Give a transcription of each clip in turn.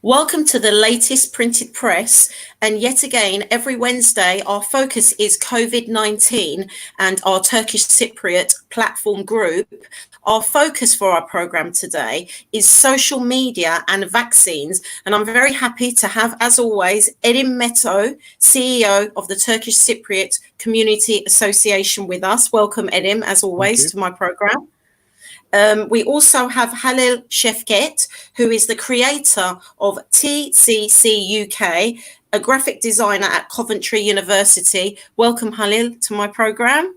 Welcome to the latest printed press. And yet again, every Wednesday, our focus is COVID-19 and our Turkish Cypriot platform group. Our focus for our program today is social media and vaccines. And I'm very happy to have, as always, Edim Meto, CEO of the Turkish Cypriot Community Association with us. Welcome, Edim, as always, to my program. We also have Halil Shefket, who is the creator of TCC UK, a graphic designer at Coventry University. Welcome, Halil, to my program.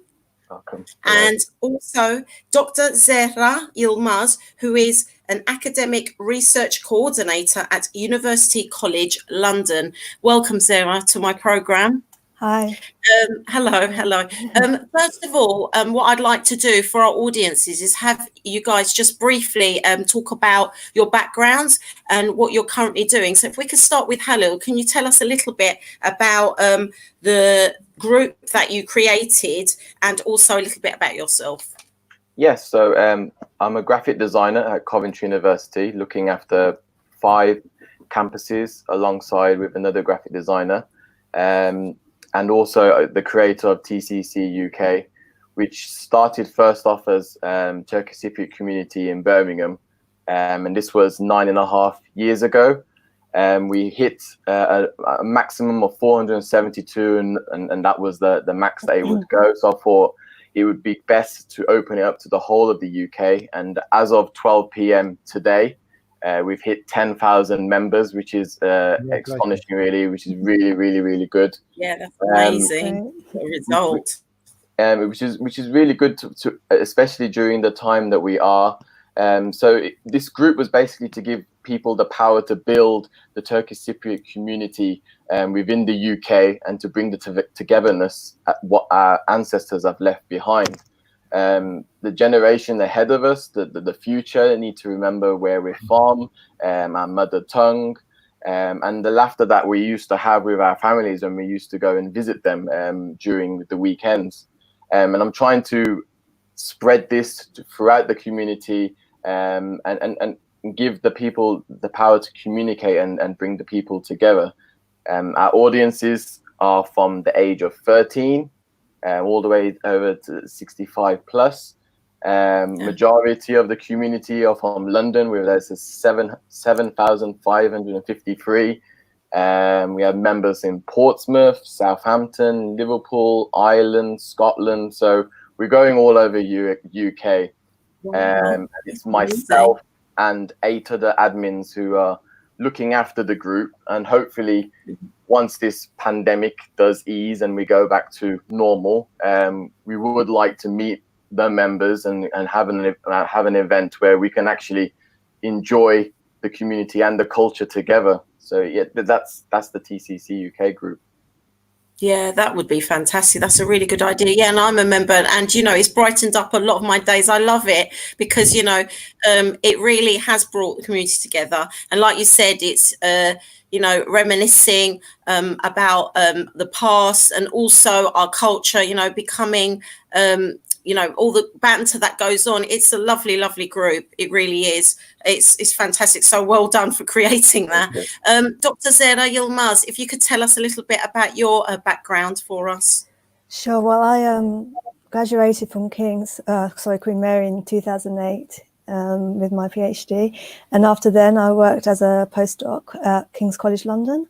Welcome. And also Dr Zehra Yilmaz, who is an academic research coordinator at University College London. Welcome, Zehra, to my program. Hi. Hello. First of all, what I'd like to do for our audiences is have you guys just briefly talk about your backgrounds and what you're currently doing. So if we could start with Halil, can you tell us a little bit about the group that you created and also a little bit about yourself? Yes, so I'm a graphic designer at Coventry University, looking after 5 campuses alongside with another graphic designer. And also the creator of TCC UK, which started first off as Turkish Cypriot community in Birmingham. And this was 9.5 years ago. We hit a maximum of 472 and that was the max that it would go. So I thought it would be best to open it up to the whole of the UK. And as of 12 p.m. today, we've hit 10,000 members, which is astonishing, really, which is really good. Yeah, that's amazing result. Which is really good to especially during the time that we are. This group was basically to give people the power to build the Turkish Cypriot community within the UK and to bring the togetherness at what our ancestors have left behind. The generation ahead of us, the future, need to remember where we're from, our mother tongue, and the laughter that we used to have with our families when we used to go and visit them during the weekends. And I'm trying to spread this throughout the community and give the people the power to communicate and bring the people together. Our audiences are from the age of 13 all the way over to 65 plus. Majority of the community are from London, where there's 7,553. We have members in Portsmouth, Southampton, Liverpool, Ireland, Scotland. So we're going all over UK. It's myself and 8 other admins who are looking after the group, and hopefully once this pandemic does ease and we go back to normal, we would like to meet the members and have an event where we can actually enjoy the community and the culture together. So yeah, that's the TCC UK group. Yeah, that would be fantastic. That's a really good idea. Yeah, and I'm a member, and it's brightened up a lot of my days. I love it because it really has brought the community together. And like you said, it's reminiscing about the past and also our culture. Becoming all the banter that goes on. It's a lovely group. It really is. It's fantastic. So well done for creating that. Dr. Zehra Yilmaz, if you could tell us a little bit about your background for us. Sure. Well, I graduated from Queen Mary in 2008 with my PhD. And after then, I worked as a postdoc at King's College London.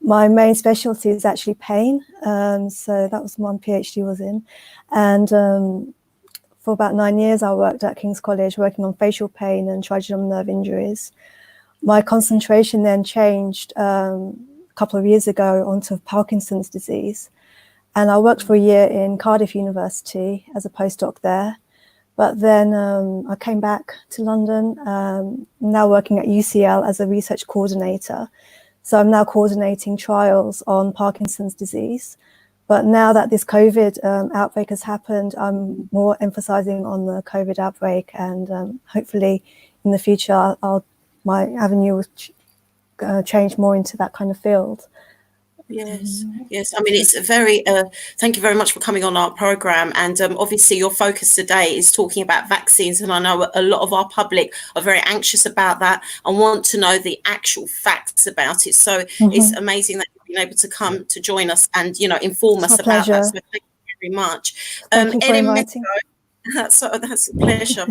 My main specialty is actually pain. So that was what my PhD was in. And for about 9 years, I worked at King's College working on facial pain and trigeminal nerve injuries. My concentration then changed a couple of years ago onto Parkinson's disease. And I worked for a year in Cardiff University as a postdoc there. But then I came back to London, now working at UCL as a research coordinator. So I'm now coordinating trials on Parkinson's disease. But now that this COVID outbreak has happened, I'm more emphasizing on the COVID outbreak, and hopefully in the future, my avenue will change more into that kind of field. Yes, yes. I mean, it's a very, thank you very much for coming on our program. And obviously, your focus today is talking about vaccines. And I know a lot of our public are very anxious about that and want to know the actual facts about it. So it's amazing that you've been able to come to join us and, you know, inform It's us my about that. pleasure. So thank you very much. Thank you for inviting. That's a pleasure.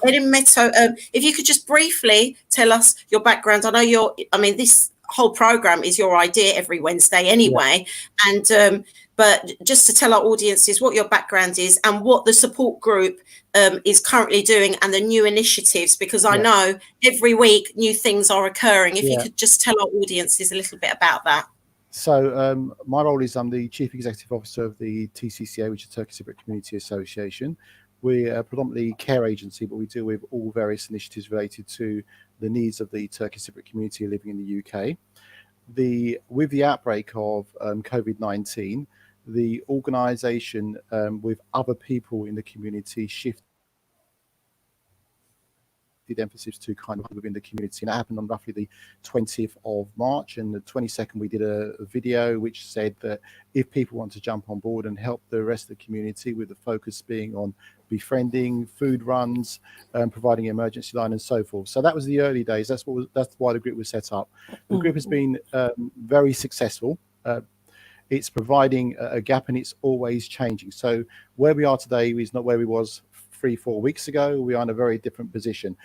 Erin Meto, if you could just briefly tell us your background. I know this whole program is your idea every Wednesday anyway. And but just to tell our audiences what your background is and what the support group is currently doing and the new initiatives, because I know every week new things are occurring. If you could just tell our audiences a little bit about that. So my role is I'm the Chief Executive Officer of the TCCA, which is Turkish Cypriot Community Association. We're a predominantly care agency, but we deal with all various initiatives related to the needs of the Turkish Cypriot community living in the UK. With the outbreak of COVID-19, the organisation with other people in the community shifted emphasis to kind of within the community, and that happened on roughly the 20th of March, and the 22nd we did a video which said that if people want to jump on board and help the rest of the community, with the focus being on befriending, food runs, providing an emergency line and so forth. So that was the early days. That's why the group was set up. The group has been very successful. It's providing a gap, and it's always changing. So where we are today is not where we was 3-4 weeks ago. We are in a very different position.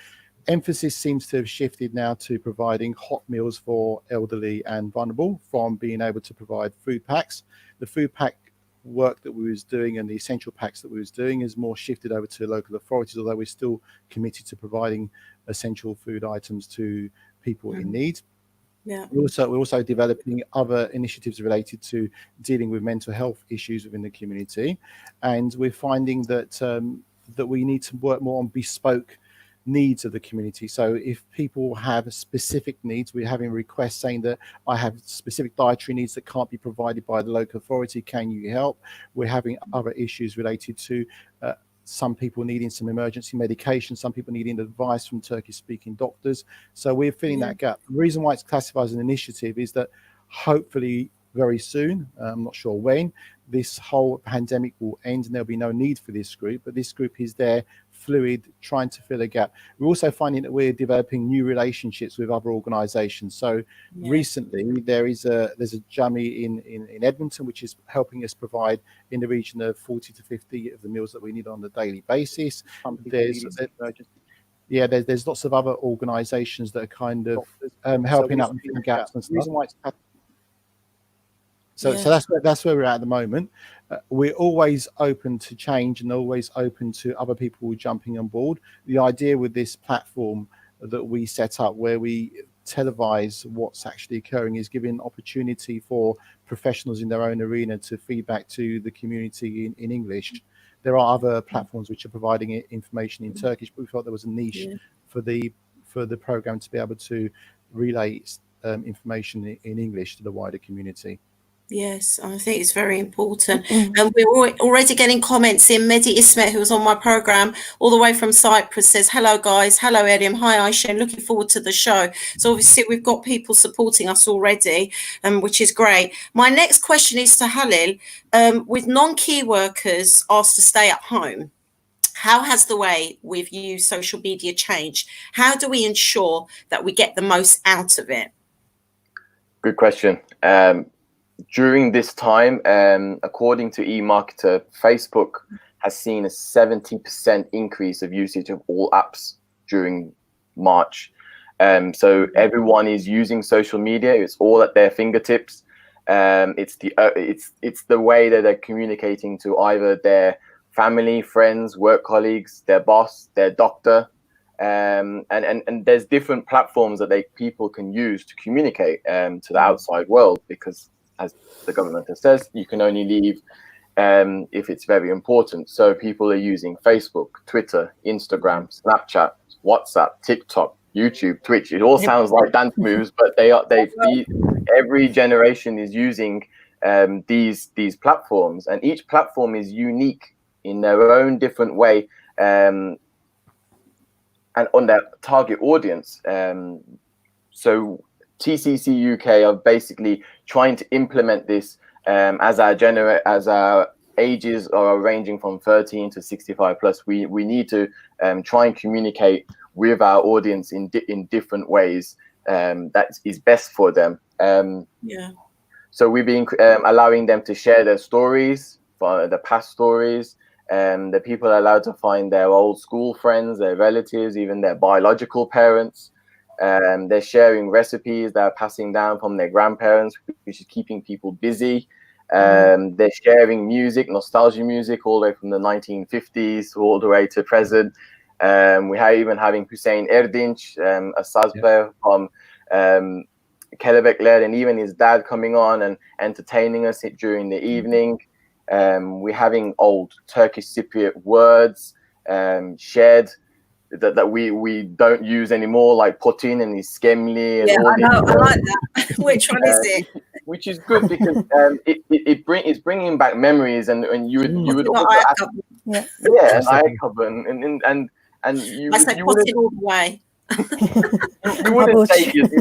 Emphasis seems to have shifted now to providing hot meals for elderly and vulnerable, from being able to provide food packs. The food pack work that we was doing and the essential packs that we was doing is more shifted over to local authorities, although we're still committed to providing essential food items to people in need. Yeah. We're also developing other initiatives related to dealing with mental health issues within the community, and we're finding that that we need to work more on bespoke needs of the community. So if people have specific needs, we're having requests saying that I have specific dietary needs that can't be provided by the local authority, can you help? We're having other issues related to some people needing some emergency medication, some people needing advice from Turkish-speaking doctors. So we're filling that gap. The reason why it's classified as an initiative is that hopefully very soon, I'm not sure when, this whole pandemic will end and there'll be no need for this group, but this group is there, fluid, trying to fill a gap. We're also finding that we're developing new relationships with other organisations. So recently there's a jammy in Edmonton, which is helping us provide in the region of 40 to 50 of the meals that we need on a daily basis. There's lots of other organisations that are kind of helping out and filling gaps and stuff. So that's where we're at the moment. We're always open to change and always open to other people jumping on board. The idea with this platform that we set up, where we televise what's actually occurring, is giving opportunity for professionals in their own arena to feedback to the community in English. There are other platforms which are providing information in Turkish, but we thought there was a niche for the program to be able to relay information in English to the wider community. Yes, I think it's very important. And we're already getting comments in. Mehdi Ismet, who was on my program all the way from Cyprus, says, hello, guys. Hello, Erim. Hi, Aisha. Looking forward to the show. So obviously we've got people supporting us already, which is great. My next question is to Halil. With non-key workers asked to stay at home, how has the way we've used social media changed? How do we ensure that we get the most out of it? Good question. During this time, according to eMarketer, Facebook has seen a 70% increase of usage of all apps during March. So everyone is using social media. It's all at their fingertips. It's the way that they're communicating to either their family, friends, work colleagues, their boss, their doctor. And there's different platforms that people can use to communicate to the outside world, because as the government has said, you can only leave if it's very important. So people are using Facebook, Twitter, Instagram, Snapchat, WhatsApp, TikTok, YouTube, Twitch. It all sounds like dance moves, but every generation is using these platforms, and each platform is unique in their own different way and on their target audience. So TCC UK are basically trying to implement this as our ages are ranging from 13 to 65 plus. We need to try and communicate with our audience in different ways that is best for them. So we've been allowing them to share their stories, the past stories. The people are allowed to find their old school friends, their relatives, even their biological parents. They're sharing recipes that are passing down from their grandparents, which is keeping people busy. They're sharing music, nostalgia music, all the way from the 1950s all the way to present. We are even having Hüseyin Erdinç, a saz player from Kelebekler, and even his dad coming on and entertaining us during the evening. We're having old Turkish Cypriot words shared that we don't use anymore, like Putin and iskemli. And all I know, I like that. Which one is it? Which is good because it's bringing back memories, and you would also ask, and you I say Putin all the way. you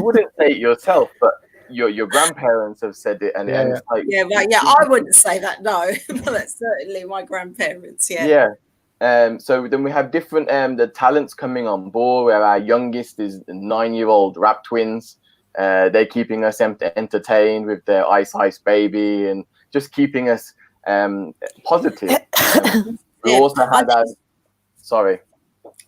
wouldn't say it yourself, but your grandparents have said it, and it's like I wouldn't say that, no, but that's certainly my grandparents. So then we have different the talents coming on board, where our youngest is 9-year-old rap twins. They're keeping us entertained with their Ice Baby and just keeping us positive. We also had our sorry.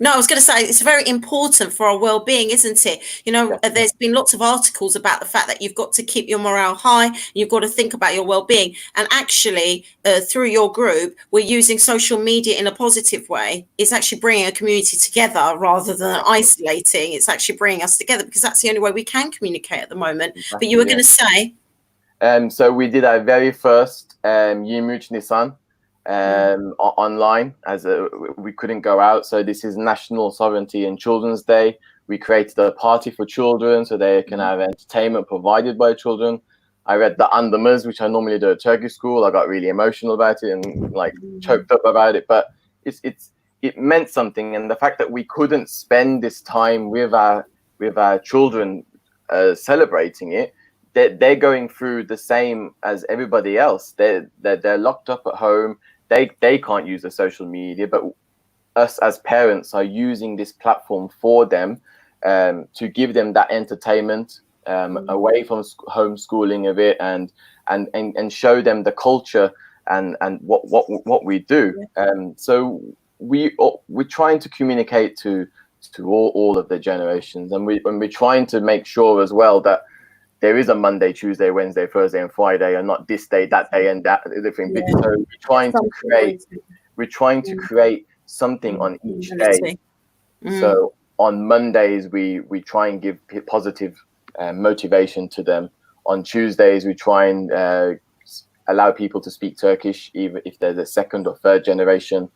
No, I was going to say it's very important for our well-being, isn't it? You know, there's been lots of articles about the fact that you've got to keep your morale high. You've got to think about your well-being. And actually, through your group, we're using social media in a positive way. It's actually bringing a community together rather than isolating. It's actually bringing us together because that's the only way we can communicate at the moment. Exactly, but you were going to say? So we did our very first 23 Nisan. Online, as we couldn't go out, so this is National Sovereignty and Children's Day. We created a party for children so they can have entertainment provided by children. I read the Andamız, which I normally do at Turkish school. I got really emotional about it and like choked up about it, but it meant something. And the fact that we couldn't spend this time with our children celebrating it, they're going through the same as everybody else. They're locked up at home. They can't use the social media, but us as parents are using this platform for them to give them that entertainment away from homeschooling of it, and show them the culture and what we do. So we're trying to communicate to all of the generations, and we're trying to make sure as well that there is a Monday, Tuesday, Wednesday, Thursday, and Friday, and not this day, that day, and that different. So we're trying to create something on each day. So on Mondays, we try and give positive motivation to them. On Tuesdays, we try and allow people to speak Turkish, even if they're the second or third generation.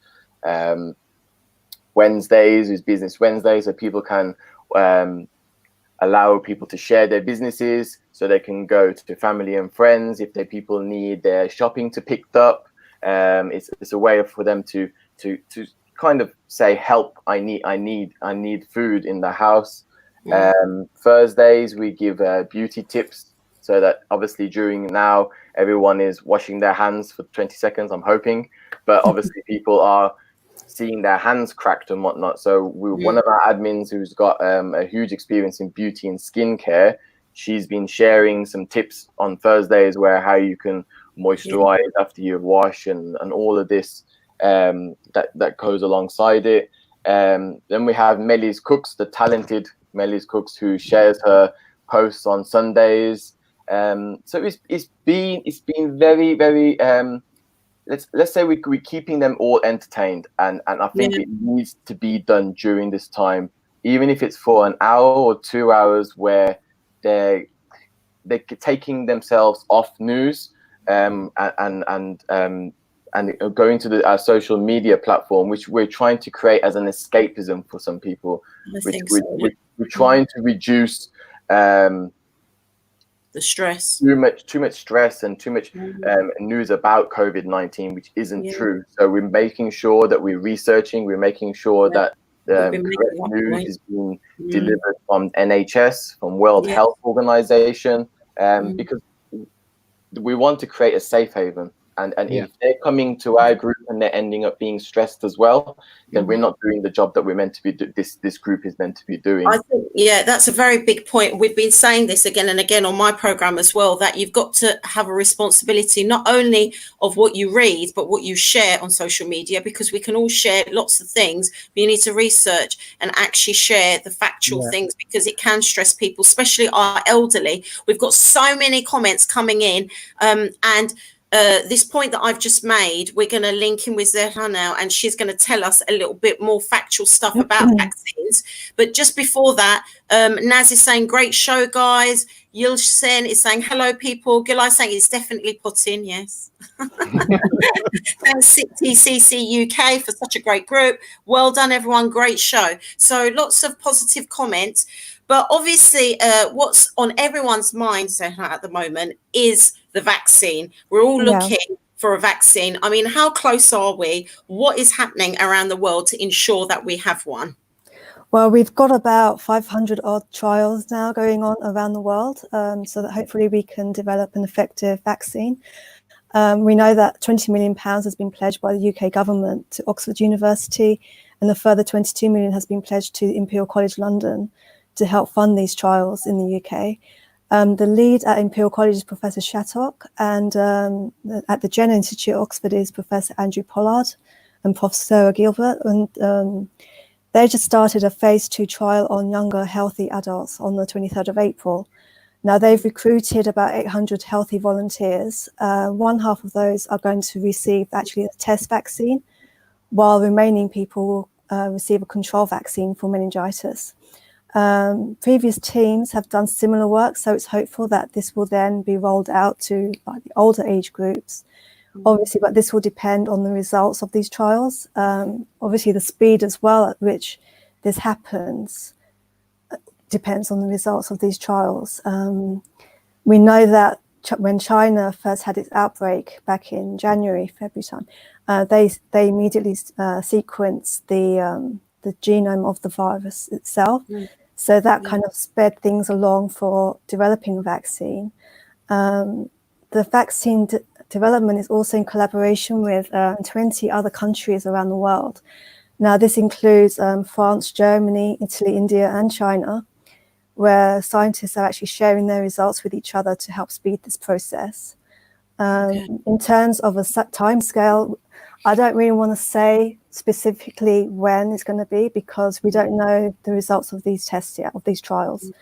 Wednesdays is Business Wednesday, so people can allow people to share their businesses, so they can go to family and friends if people need their shopping to picked up. It's a way for them to kind of say, help, I need food in the house. Thursdays we give beauty tips, so that obviously during now everyone is washing their hands for 20 seconds, I'm hoping, but obviously people are seeing their hands cracked and whatnot. So one of our admins who's got a huge experience in beauty and skincare, she's been sharing some tips on Thursdays where how you can moisturize after you wash and all of this that goes alongside it. Then we have Melis Cooks, the talented Melis Cooks, who shares her posts on Sundays. So it's been very, very let's say we're keeping them all entertained, and I think it needs to be done during this time, even if it's for an hour or 2 hours, where they're taking themselves off news and going to our social media platform, which we're trying to create as an escapism for some people. We're trying to reduce the stress, too much stress and too much news about COVID-19, which isn't true. So we're making sure that we're researching, we're making sure that We've been correct making that news point. is being delivered from NHS, from World Health Organization, because we want to create a safe haven. And if they're coming to our group and they're ending up being stressed as well, then we're not doing the job that we're meant to be. This group is meant to be doing. I think, that's a very big point. We've been saying this again and again on my program as well, that you've got to have a responsibility not only of what you read, but what you share on social media, because we can all share lots of things, but you need to research and actually share the factual things, because it can stress people, especially our elderly. We've got so many comments coming in, and this point that I've just made, we're going to link in with Zehra now, and she's going to tell us a little bit more factual stuff about vaccines. But just before that, Naz is saying, great show, guys. Yilsen is saying, hello, people. Gilai saying it's definitely put in, yes. Thanks, TCC UK, for such a great group. Well done, everyone. Great show. So lots of positive comments. But obviously, what's on everyone's mind at the moment is the vaccine. We're all looking for a vaccine. I mean, how close are we? What is happening around the world to ensure that we have one? Well, we've got about 500 odd trials now going on around the world, so that hopefully we can develop an effective vaccine. We know that £20 million has been pledged by the UK government to Oxford University, and a further 22 million has been pledged to Imperial College London to help fund these trials in the UK. The lead at Imperial College is Professor Shattock, and at the Jenner Institute at Oxford is Professor Andrew Pollard and Professor Sarah Gilbert. And they just started a phase 2 trial on younger healthy adults on the 23rd of April. Now they've recruited about 800 healthy volunteers. One half of those are going to receive actually a test vaccine, while remaining people will receive a control vaccine for meningitis. Previous teams have done similar work, so it's hopeful that this will then be rolled out to like the older age groups. Obviously, but this will depend on the results of these trials. Obviously, the speed as well at which this happens depends on the results of these trials. We know that when China first had its outbreak back in January, February time, they immediately sequenced the genome of the virus itself. So that kind of sped things along for developing a vaccine. The vaccine development is also in collaboration with 20 other countries around the world. Now, this includes France, Germany, Italy, India, and China, where scientists are actually sharing their results with each other to help speed this process. In terms of a timescale, I don't really want to say specifically when it's going to be, because we don't know the results of these tests yet, of these trials.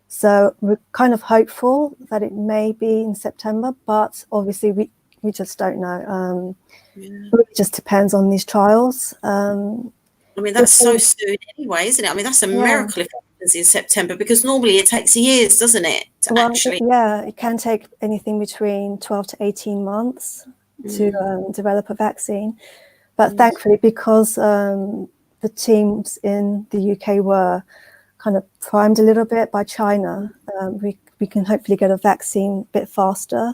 So we're kind of hopeful that it may be in September, but obviously we just don't know. It just depends on these trials. I mean, that's so soon anyway, isn't it? I mean, that's a miracle if it happens in September, because normally it takes years, doesn't it, to actually... it can take anything between 12 to 18 months to develop a vaccine. But thankfully, because the teams in the UK were kind of primed a little bit by China, we can hopefully get a vaccine a bit faster.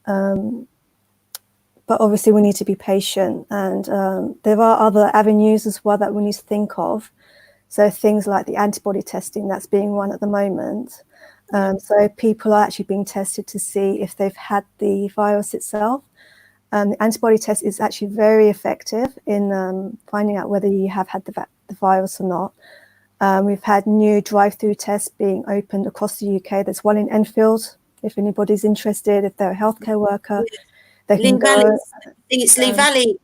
But obviously we need to be patient, and there are other avenues as well that we need to think of. So things like the antibody testing that's being run at the moment. So people are actually being tested to see if they've had the virus itself. The antibody test is actually very effective in finding out whether you have had the virus or not. We've had new drive-through tests being opened across the UK. There's one in Enfield, if anybody's interested, if they're a healthcare worker. They can go. I think it's Lee Valley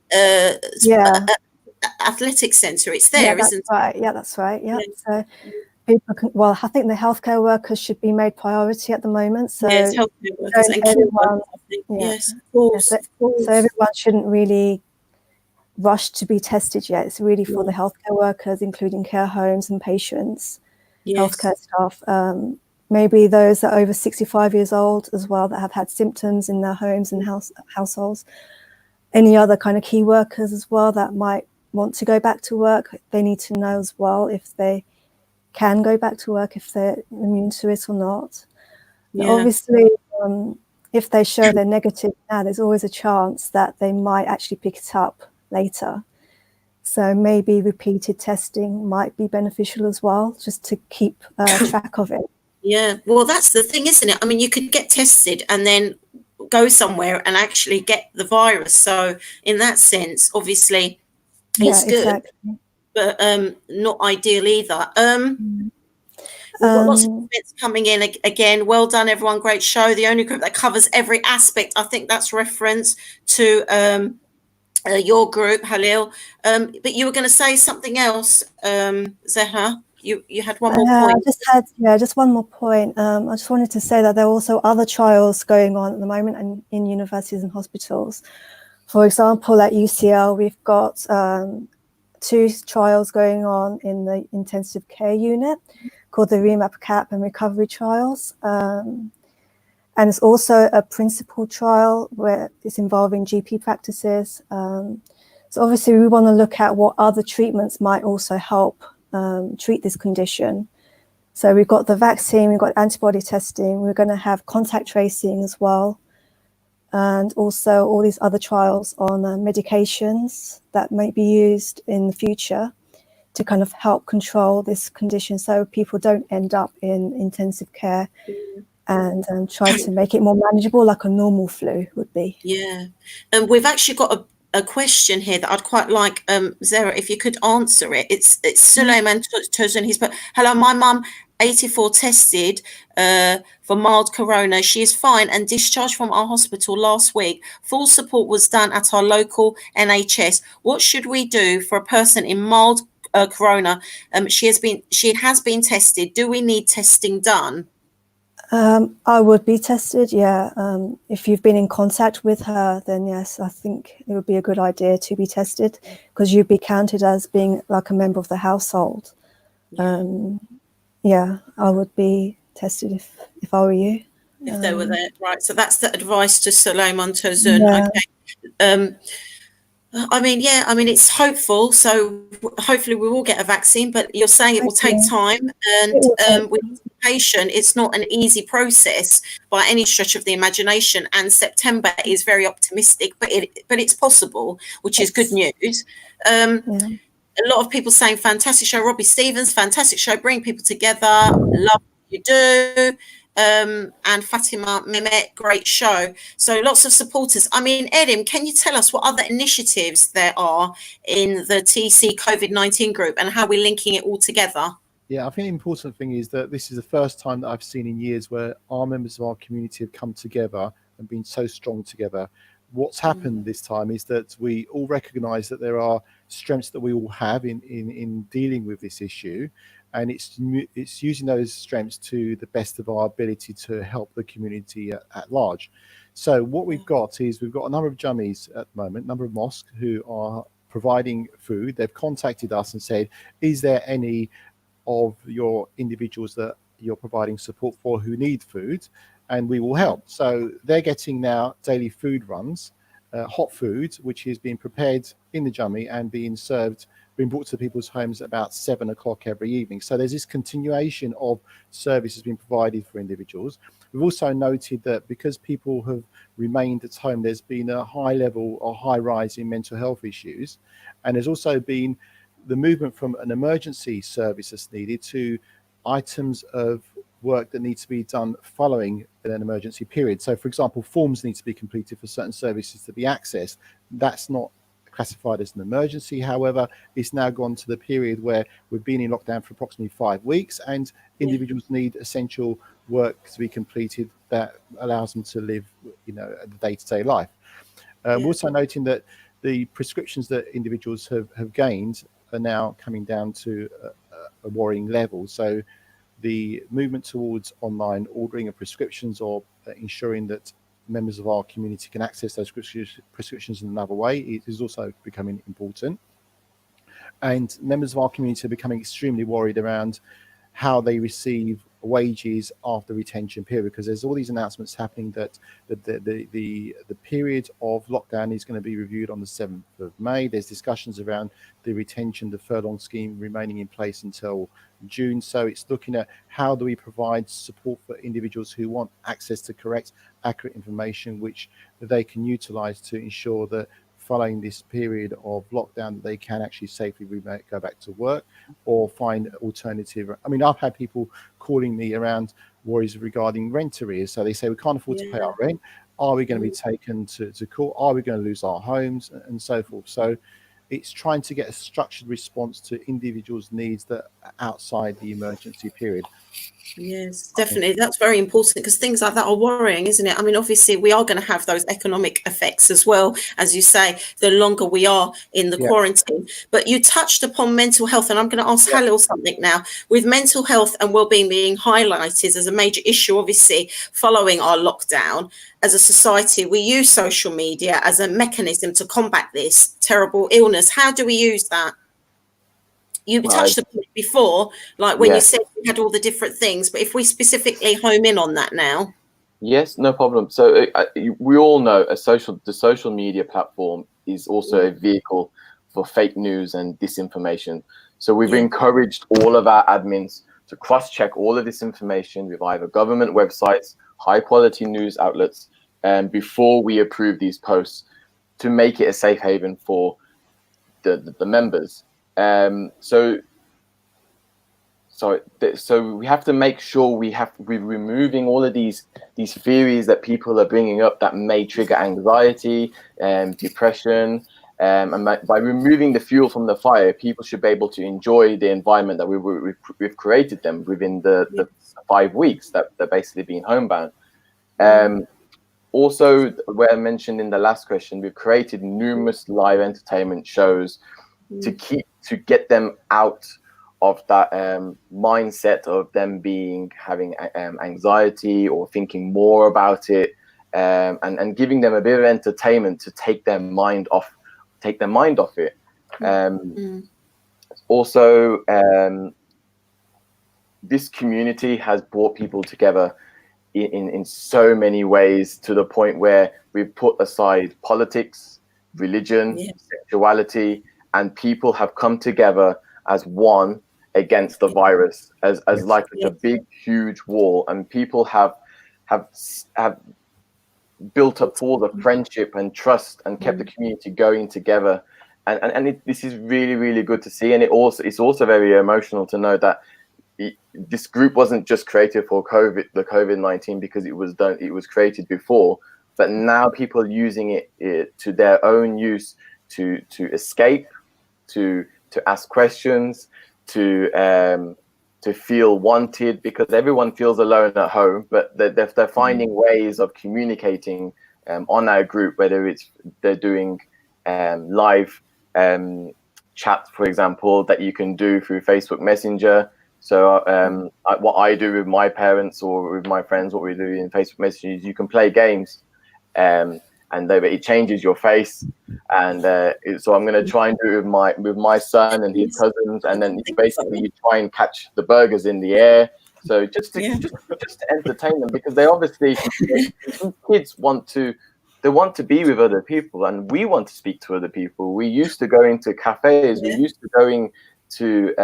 Athletic Centre. It's there, isn't it? Right. Yeah, that's right. Yeah. So people can, well, I think the healthcare workers should be made priority at the moment. So yes, healthcare workers and everyone, yes, of course, so everyone shouldn't really rush to be tested yet. It's really for the healthcare workers, including care homes and patients, healthcare staff. Maybe those that are over 65 years old as well, that have had symptoms in their homes and households. Any other kind of key workers as well that might want to go back to work, they need to know as well if they can go back to work, if they're immune to it or not. Obviously, if they show they're negative now, there's always a chance that they might actually pick it up later. So maybe repeated testing might be beneficial as well, just to keep track of it. Yeah, well, that's the thing, isn't it? I mean, you could get tested and then go somewhere and actually get the virus. So in that sense, obviously, Yeah, it's good, exactly. but not ideal either. We've got lots of Um, comments coming in again. Well done, everyone. Great show. The only group that covers every aspect. I think that's reference to your group, Halil. But you were going to say something else, Zehra. You had one more I point. just one more point. I just wanted to say that there are also other trials going on at the moment in universities and hospitals. For example, at UCL, we've got 2 trials going on in the intensive care unit called the REMAP CAP and recovery trials. And it's also a principal trial where it's involving GP practices. So obviously we want to look at what other treatments might also help treat this condition. So we've got the vaccine, we've got antibody testing, we're going to have contact tracing as well. And also all these other trials on medications that might be used in the future to kind of help control this condition so people don't end up in intensive care, and try to make it more manageable like a normal flu would be. Yeah, and we've actually got a question here that I'd quite like, Zara, if you could answer it. It's Suleiman Tozun. He's put, hello, my mum, 84, tested for mild corona. She is fine and discharged from our hospital last week. Full support was done at our local NHS. What should we do for a person in mild corona? She has been tested. Do we need testing done? I would be tested, yeah. If you've been in contact with her, then yes, I think it would be a good idea to be tested, because you'd be counted as being like a member of the household. Yeah, I would be tested if I were you. If they were there, right? So that's the advice to Suleiman Tozun. Yeah. Okay. I mean, yeah, I mean, it's hopeful. So hopefully we will get a vaccine, but you're saying it will take time. And It will take with patient, it's not an easy process by any stretch of the imagination. And September is very optimistic, but it's possible, which is good news. Yeah. A lot of people saying fantastic show, Robbie Stevens, fantastic show, bring people together, love what you do. And Fatima Mehmet, great show. So lots of supporters. I mean, Edim, can you tell us what other initiatives there are in the TC Covid-19 group and how we're linking it all together? Yeah, I think the important thing is that this is the first time that I've seen in years where our members of our community have come together and been so strong together. What's happened this time is that we all recognise that there are strengths that we all have in dealing with this issue, and it's using those strengths to the best of our ability to help the community at large. So what we've got is we've got a number of jummies at the moment, a number of mosques who are providing food. They've contacted us and said, is there any of your individuals that you're providing support for who need food, and we will help. So they're getting now daily food runs, hot food, which is being prepared in the jummy and being brought to people's homes at about 7 o'clock every evening. So there's this continuation of services being provided for individuals. We've also noted that because people have remained at home, there's been a high level or high rise in mental health issues, and there's also been the movement from an emergency service that's needed to items of work that needs to be done following an emergency period. So, for example, forms need to be completed for certain services to be accessed. That's not classified as an emergency. However, it's now gone to the period where we've been in lockdown for approximately 5 weeks, and individuals need essential work to be completed that allows them to live, the day-to-day life. We're also noting that the prescriptions that individuals have gained are now coming down to a worrying level. So the movement towards online ordering of prescriptions, or ensuring that members of our community can access those prescriptions in another way, is also becoming important. And members of our community are becoming extremely worried around how they receive wages after retention period, because there's all these announcements happening that the period of lockdown is going to be reviewed on the 7th of May. There's discussions around the retention, the furlong scheme remaining in place until June. So it's looking at how do we provide support for individuals who want access to correct, accurate information, which they can utilize to ensure that following this period of lockdown that they can actually safely go back to work or find alternative. I mean, I've had people calling me around worries regarding rent arrears. So they say, we can't afford to pay our rent. Are we going to be taken to court? Are we going to lose our homes, and so forth? So it's trying to get a structured response to individuals' needs that are outside the emergency period. Yes, definitely. That's very important, because things like that are worrying, isn't it? I mean, obviously, we are going to have those economic effects as well, as you say, the longer we are in the quarantine. But you touched upon mental health, and I'm going to ask Halil something now. With mental health and well-being being highlighted as a major issue, obviously, following our lockdown, as a society, we use social media as a mechanism to combat this terrible illness. How do we use that? You touched upon it before, like when you said we had all the different things, but if we specifically home in on that now. Yes, no problem. So we all know the social media platform is also a vehicle for fake news and disinformation. So we've encouraged all of our admins to cross-check all of this information with either government websites, high-quality news outlets, before we approve these posts, to make it a safe haven for the members. So we have to make sure we're removing all of these theories that people are bringing up that may trigger anxiety and depression. And by removing the fuel from the fire, people should be able to enjoy the environment that we've created them within the 5 weeks that they're basically being homebound. Also, where I mentioned in the last question, we've created numerous live entertainment shows to get them out of that mindset of them having anxiety or thinking more about it, and giving them a bit of entertainment to take their mind off it. Also, this community has brought people together in so many ways, to the point where we've put aside politics, religion, sexuality, and people have come together as one against the virus, as like a big, huge wall, and people have built up all the friendship and trust and kept the community going together, and this is really, really good to see. And it's also very emotional to know that this group wasn't just created for the COVID-19 because it was created before, but now people are using it to their own use, to escape, to ask questions, to feel wanted, because everyone feels alone at home, but they're finding ways of communicating on our group, whether they're doing live chat, for example, that you can do through Facebook Messenger. So what I do with my parents or with my friends, what we do in Facebook Messenger is you can play games, and it changes your face. And so I'm going to try and do it with my son and his cousins, and then basically you try and catch the burgers in the air. So just to entertain them, because they obviously kids want to be with other people, and we want to speak to other people. We used to go into cafes. We used to going to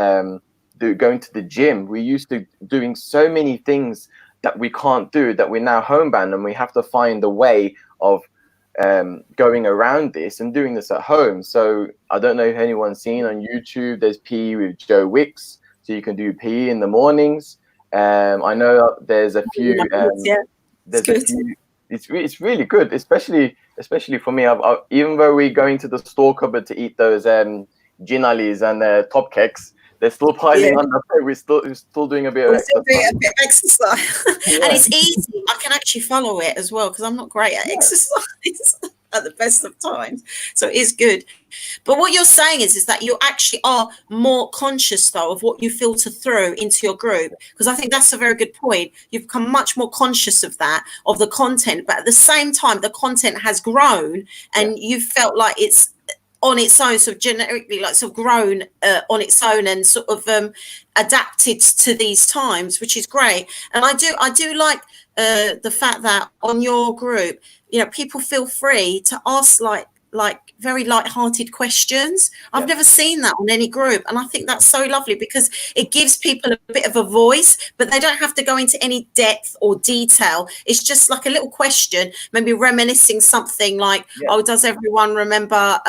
the gym. We used to doing so many things that we can't do, that we're now homebound, and we have to find a way of going around this and doing this at home. So I don't know if anyone's seen on YouTube, there's PE with Joe Wicks, so you can do PE in the mornings. I know there's a few. It's really good, especially for me. Even though we're going to the store cupboard to eat those gin alis and top cakes, they're still piling on the plate. We're still doing a bit of exercise. And it's easy. I can actually follow it as well, because I'm not great at exercise at the best of times. So it is good. But what you're saying is that you actually are more conscious, though, of what you filter through into your group, because I think that's a very good point. You've become much more conscious of that, of the content, but at the same time, the content has grown, and you felt like it's on its own, sort of generically, like sort of grown on its own, and sort of adapted to these times, which is great. And I do like the fact that on your group, people feel free to ask like like very light-hearted questions. I've never seen that on any group, and I think that's so lovely because it gives people a bit of a voice, but they don't have to go into any depth or detail. It's just like a little question, maybe reminiscing something like, oh, does everyone remember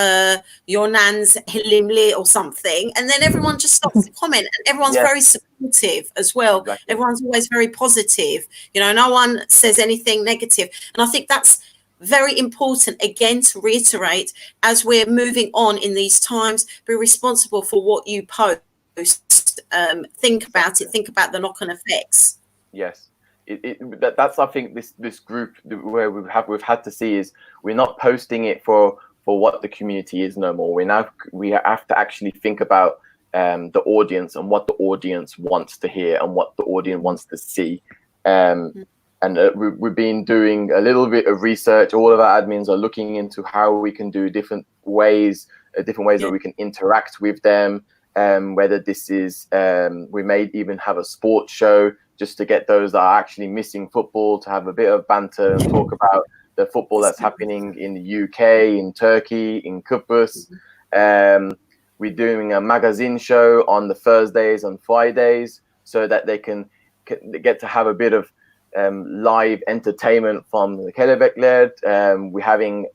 your nan's hilimli or something? And then everyone just starts to comment, and everyone's very supportive as well. Exactly. Everyone's always very positive. You know, no one says anything negative, and I think that's very important, again, to reiterate, as we're moving on in these times. Be responsible for what you post. Think about it. Think about the knock-on effects. Yes, that's I think this group where we've had to see is we're not posting it for what the community is no more. We have to actually think about the audience and what the audience wants to hear and what the audience wants to see. And we've been doing a little bit of research. All of our admins are looking into how we can do different ways that we can interact with them. Whether this is, we may even have a sports show just to get those that are actually missing football to have a bit of banter and talk about the football that's happening in the UK, in Turkey, in Cyprus. We're doing a magazine show on the Thursdays and Fridays so that they can get to have a bit of live entertainment from the Kelebekler. We're having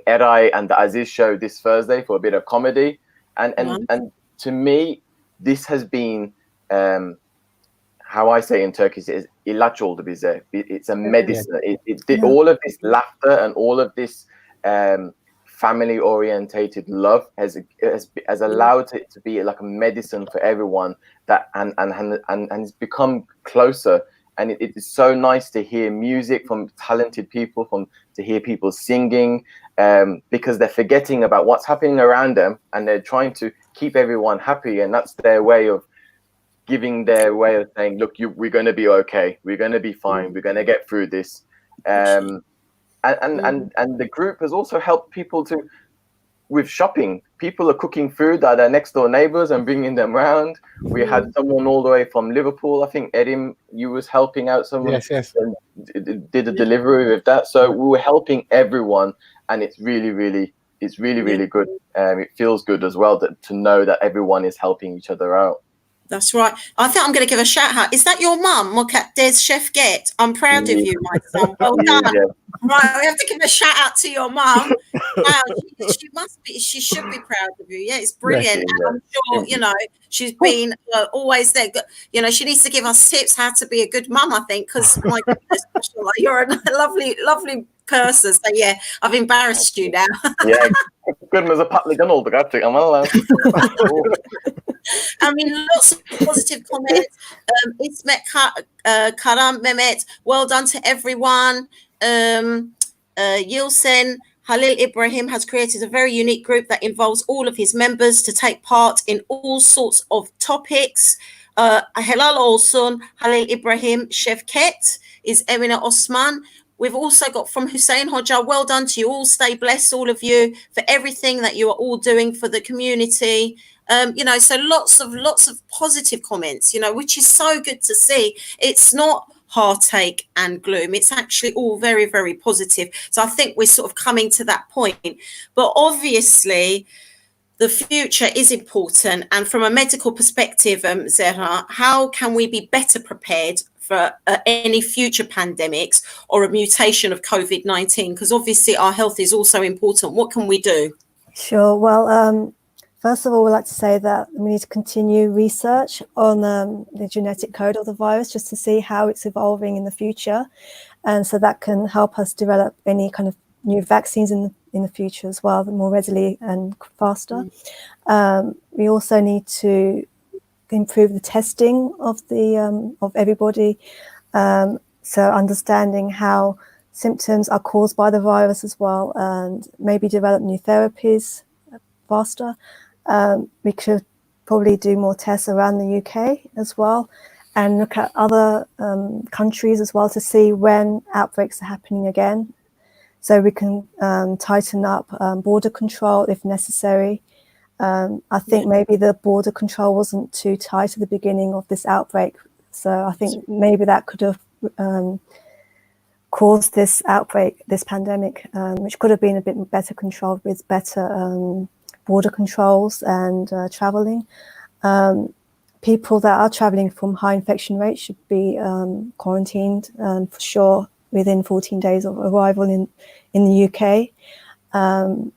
Eray and the Aziz show this Thursday for a bit of comedy. And to me, this has been how I say in Turkish is ilaç oldu bize. It's a medicine. All of this laughter and all of this family orientated love has allowed it to be like a medicine for everyone, that and it's become closer. And it is so nice to hear music from talented people, to hear people singing, because they're forgetting about what's happening around them and they're trying to keep everyone happy. And that's their way of saying, look, we're going to be okay. We're going to be fine. We're going to get through this. And the group has also helped people with shopping. People are cooking food that are next door neighbors and bringing them around. We had someone all the way from Liverpool. I think Edim, you was helping out someone. Yes. And did a delivery with that. So we were helping everyone, and it's really good. It feels good as well to know that everyone is helping each other out. That's right. I think I'm going to give a shout out. Is that your mum, Des Chef Get? I'm proud of you, my son. Well done. Yeah. Right, we have to give a shout out to your mum. Wow, she must be. She should be proud of you. Yeah, it's brilliant. And I'm sure, you know, she's been always there. You know, she needs to give us tips how to be a good mum, I think, because my goodness, you're a lovely person. So yeah, I've embarrassed you now. Yeah, good as a patlıcan olduk artık. Aman Allah'ım. I mean, lots of positive comments. Ismet Karam Mehmet, well done to everyone. Yilsen Halil Ibrahim has created a very unique group that involves all of his members to take part in all sorts of topics. Helal olsun Halil Ibrahim. Şevket is Emine Osman. We've also got from Hussein Hoja, well done to you all. Stay blessed, all of you, for everything that you are all doing for the community. You know, so lots of positive comments, you know, which is so good to see. It's not heartache and gloom. It's actually all very, very positive. So I think we're sort of coming to that point. But obviously, the future is important. And from a medical perspective, Zehra, how can we be better prepared for any future pandemics or a mutation of COVID-19? Because obviously our health is also important. What can we do? Sure. Well, first of all, we'd like to say that we need to continue research on the genetic code of the virus just to see how it's evolving in the future. And so that can help us develop any kind of new vaccines in the future as well, more readily and faster. We also need to improve the testing of everybody. So understanding how symptoms are caused by the virus as well, and maybe develop new therapies faster. We could probably do more tests around the UK as well, and look at other countries as well to see when outbreaks are happening again. So we can tighten up border control if necessary. I think maybe the border control wasn't too tight at the beginning of this outbreak. So I think maybe that could have caused this outbreak, this pandemic, which could have been a bit better controlled with better border controls and traveling. People that are traveling from high infection rates should be quarantined for sure within 14 days of arrival in the UK and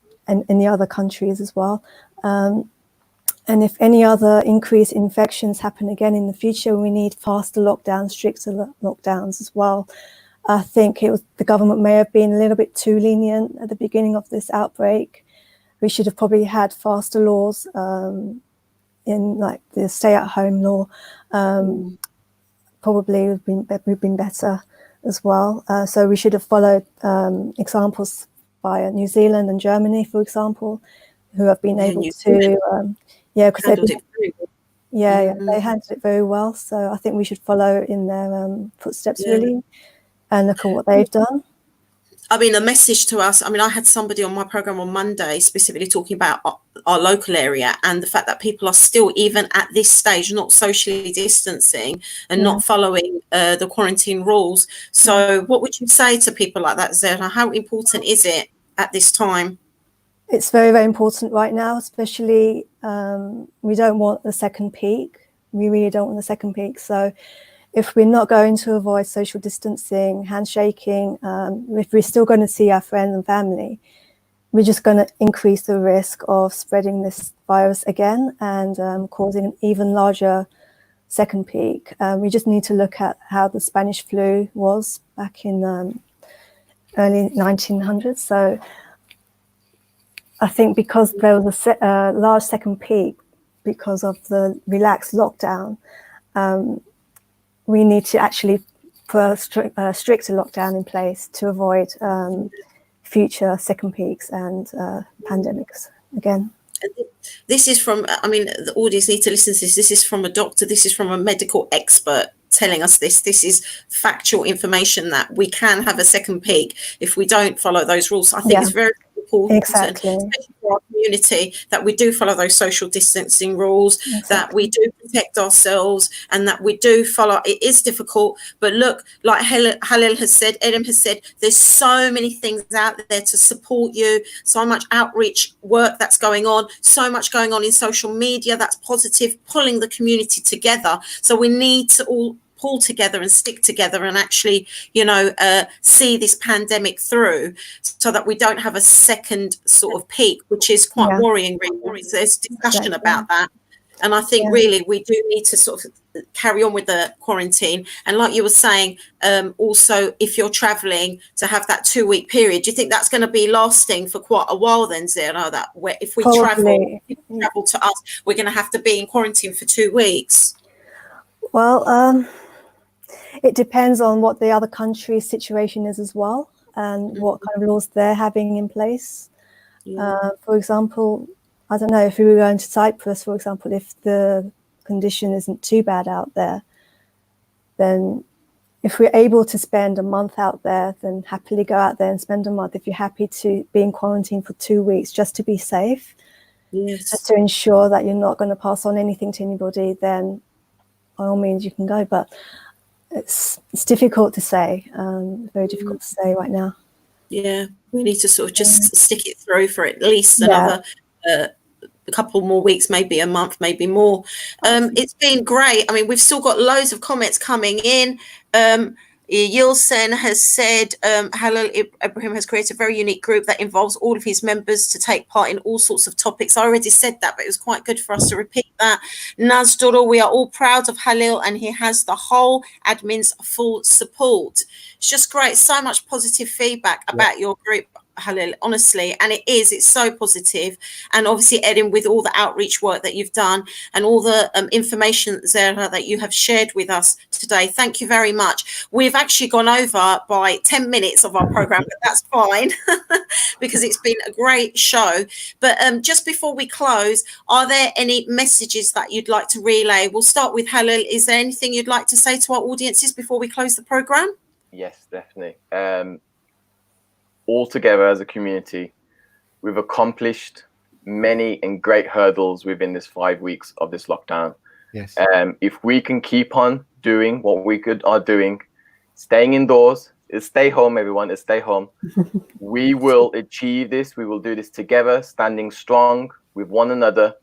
in the other countries as well. And if any other increased infections happen again in the future, we need faster lockdowns, stricter lockdowns as well. I think the government may have been a little bit too lenient at the beginning of this outbreak. We should have probably had faster laws in like the stay-at-home law. Probably would been better as well. So we should have followed examples by New Zealand and Germany, for example, who have been able to, because they handled it very well. So I think we should follow in their footsteps really, and look at what they've done. I mean, a message to us. I mean, I had somebody on my program on Monday specifically talking about our local area and the fact that people are still, even at this stage, not socially distancing and not following the quarantine rules. So what would you say to people like that, Zehra? How important is it at this time? It's very, very important right now, especially we don't want a second peak. We really don't want a second peak. So if we're not going to avoid social distancing, handshaking, if we're still going to see our friends and family, we're just going to increase the risk of spreading this virus again and causing an even larger second peak. We just need to look at how the Spanish flu was back in early 1900s. So I think because there was a large second peak because of the relaxed lockdown, we need to actually put a stricter lockdown in place to avoid future second peaks and pandemics again. This is from, I mean, the audience need to listen to this. This is from a doctor. This is from a medical expert telling us this. This is factual information that we can have a second peak if we don't follow those rules. I think it's very important, especially for our community, that we do follow those social distancing rules, that we do protect ourselves, and that we do follow. It is difficult, but look, like Halil has said, Edem has said, there's so many things out there to support you, so much outreach work that's going on, so much going on in social media that's positive, pulling the community together. So we need to all pull together and stick together and actually, see this pandemic through so that we don't have a second sort of peak, which is quite worrying. Really. There's discussion about that. And I think really we do need to sort of carry on with the quarantine. And like you were saying, also, if you're traveling, to have that 2-week period, do you think that's going to be lasting for quite a while then, Zehra, that if we travel to us, we're going to have to be in quarantine for 2 weeks? Well, it depends on what the other country's situation is as well, and what kind of laws they're having in place. For example, I don't know, if we were going to Cyprus, for example, if the condition isn't too bad out there, then if we're able to spend a month out there, then happily go out there and spend a month. If you're happy to be in quarantine for 2 weeks just to be safe, just to ensure that you're not going to pass on anything to anybody, then by all means you can go. But it's difficult to say, very difficult to say right now. Yeah, we need to sort of just stick it through for at least another a couple more weeks, maybe a month, maybe more. It's been great. I mean, we've still got loads of comments coming in. Yilsen has said, Halil Ibrahim has created a very unique group that involves all of his members to take part in all sorts of topics. I already said that, but it was quite good for us to repeat that. Nazdoro, we are all proud of Halil and he has the whole admin's full support. It's just great. So much positive feedback about your group, Halil, honestly, and it's so positive. And obviously, Edin, with all the outreach work that you've done and all the information, Zehra, that you have shared with us today, thank you very much. We've actually gone over by 10 minutes of our program, but that's fine because it's been a great show. But just before we close, are there any messages that you'd like to relay? We'll start with Halil. Is there anything you'd like to say to our audiences before we close the program? Yes, definitely. All together as a community, we've accomplished many and great hurdles within this 5 weeks of this lockdown. Yes. If we can keep on doing what we are doing, staying indoors, stay home, everyone. Stay home. We will achieve this. We will do this together, standing strong with one another,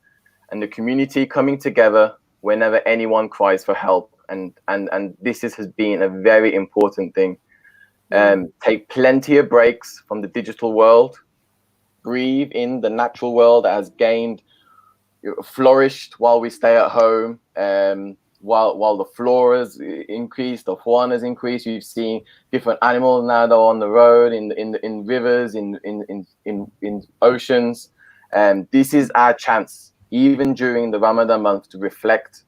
and the community coming together whenever anyone cries for help. And this has been a very important thing. Take plenty of breaks from the digital world. Breathe in the natural world that has flourished while we stay at home. While the flora's increased, the fauna's increased. You've seen different animals now that are on the road, in rivers, in oceans. This is our chance, even during the Ramadan month, to reflect,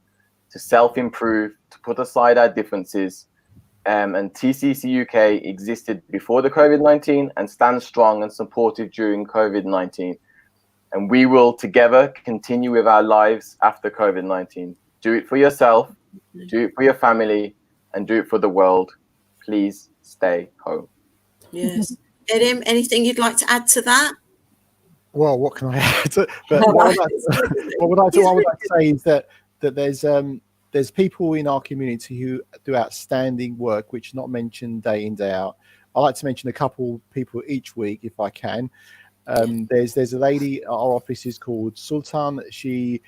to self-improve, to put aside our differences. And TCC UK existed before the COVID-19 and stands strong and supportive during COVID-19. And we will together continue with our lives after COVID-19. Do it for yourself, do it for your family, and do it for the world. Please stay home. Yes. Edim, anything you'd like to add to that? Well, what can I add? But what would I say is that there's people in our community who do outstanding work, which is not mentioned day in, day out. I like to mention a couple people each week if I can. There's a lady at our office is called Sultan. She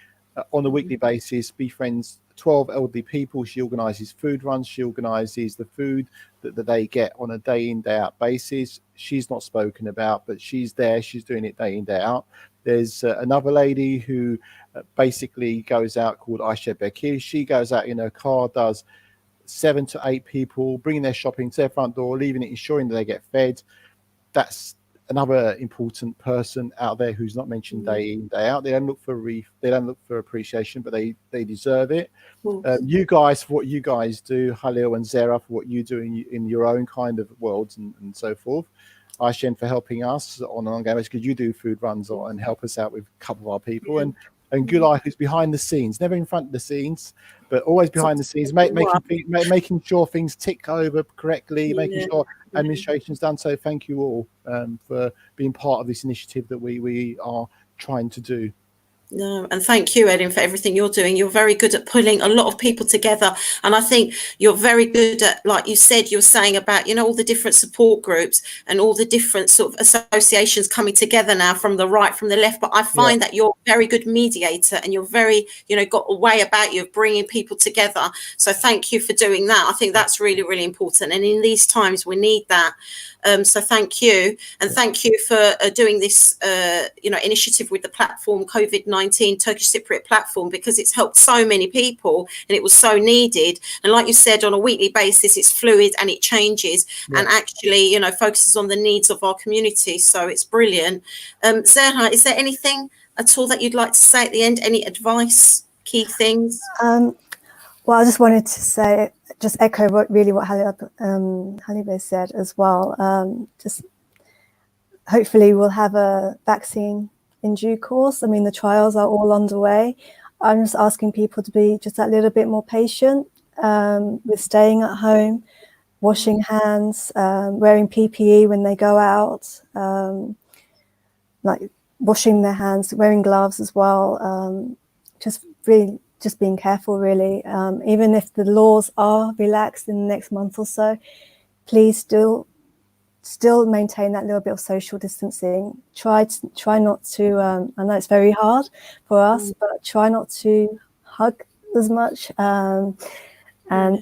on a weekly basis befriends 12 elderly people. She organizes food runs. She organizes the food that they get on a day in, day out basis. She's not spoken about, but she's there. She's doing it day in, day out. There's another lady who basically goes out called Aisha Bekir. She goes out in her car, does 7 to 8 people, bringing their shopping to their front door, leaving it, ensuring that they get fed. That's another important person out there who's not mentioned day in, day out. They don't look for appreciation, but they deserve it. You guys, for what you guys do, Halil and Zara, for what you do in your own kind of worlds and so forth. Aishen for helping us on an ongoing basis, because you do food runs and help us out with a couple of our people. And Gulay, who's behind the scenes, never in front of the scenes, but always behind the scenes, making sure things tick over correctly, making sure administration's done. So thank you all for being part of this initiative that we are trying to do. No, and thank you, Edim, for everything you're doing. You're very good at pulling a lot of people together. And I think you're very good at, like you said, you're saying about, all the different support groups and all the different sort of associations coming together now from the right, from the left. But I find that you're a very good mediator, and you're very, got a way about you of bringing people together. So thank you for doing that. I think that's really, really important. And in these times, we need that. So thank you. And thank you for doing this, initiative with the platform COVID-19 Turkish Cypriot platform, because it's helped so many people and it was so needed. And like you said, on a weekly basis, it's fluid and it changes and actually, focuses on the needs of our community. So it's brilliant. Zara, is there anything at all that you'd like to say at the end? Any advice, key things? Well, I just wanted to say, just echo what Halil said as well. Just hopefully we'll have a vaccine in due course. I mean, the trials are all underway. I'm just asking people to be just a little bit more patient with staying at home, washing hands, wearing PPE when they go out, like washing their hands, wearing gloves as well. Just being careful, really. Even if the laws are relaxed in the next month or so, please still maintain that little bit of social distancing. Try not to. I know it's very hard for us, but try not to hug as much. And and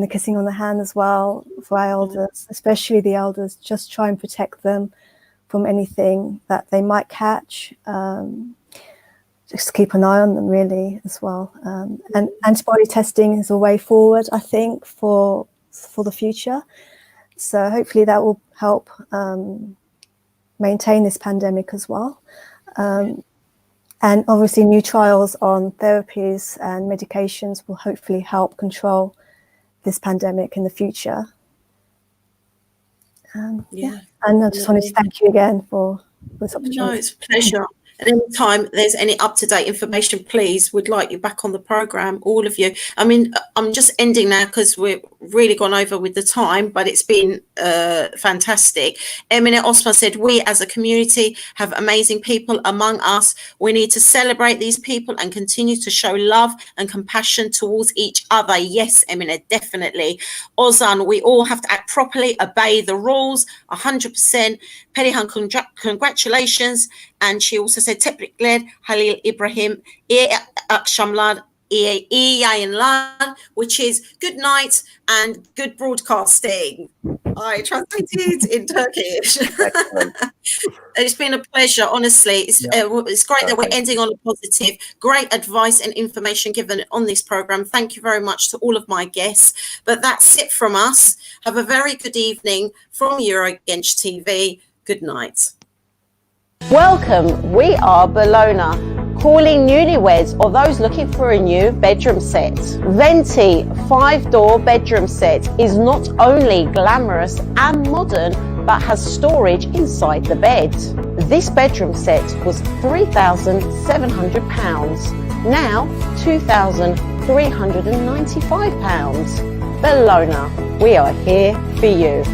the kissing on the hand as well for our elders, especially the elders. Just try and protect them from anything that they might catch. Just keep an eye on them, really, as well. And antibody testing is a way forward, I think, for the future. So hopefully that will help maintain this pandemic as well. And obviously new trials on therapies and medications will hopefully help control this pandemic in the future. And I just wanted to thank you again for this opportunity. No, it's a pleasure. At any time there's any up-to-date information, please, we'd like you back on the program, all of you. I mean, I'm just ending now because we're really gone over with the time, but it's been fantastic. Emine Osman said, we as a community have amazing people among us. We need to celebrate these people and continue to show love and compassion towards each other. Yes, Emine, definitely. Ozan, we all have to act properly, obey the rules, 100%. Perihan, congratulations. And she also said, Tebrikler Halil Ibrahim, Akshamlar, which is good night and good broadcasting. I translated in Turkish. It's been a pleasure, honestly. It's great that we're ending on a positive. Great advice and information given on this program. Thank you very much to all of my guests. But that's it from us. Have a very good evening from Eurogenç TV. Good night. Welcome. We are Bologna, calling newlyweds or those looking for a new bedroom set. Venti 5-door bedroom set is not only glamorous and modern, but has storage inside the bed. This bedroom set was £3,700, now £2,395. Bologna, we are here for you.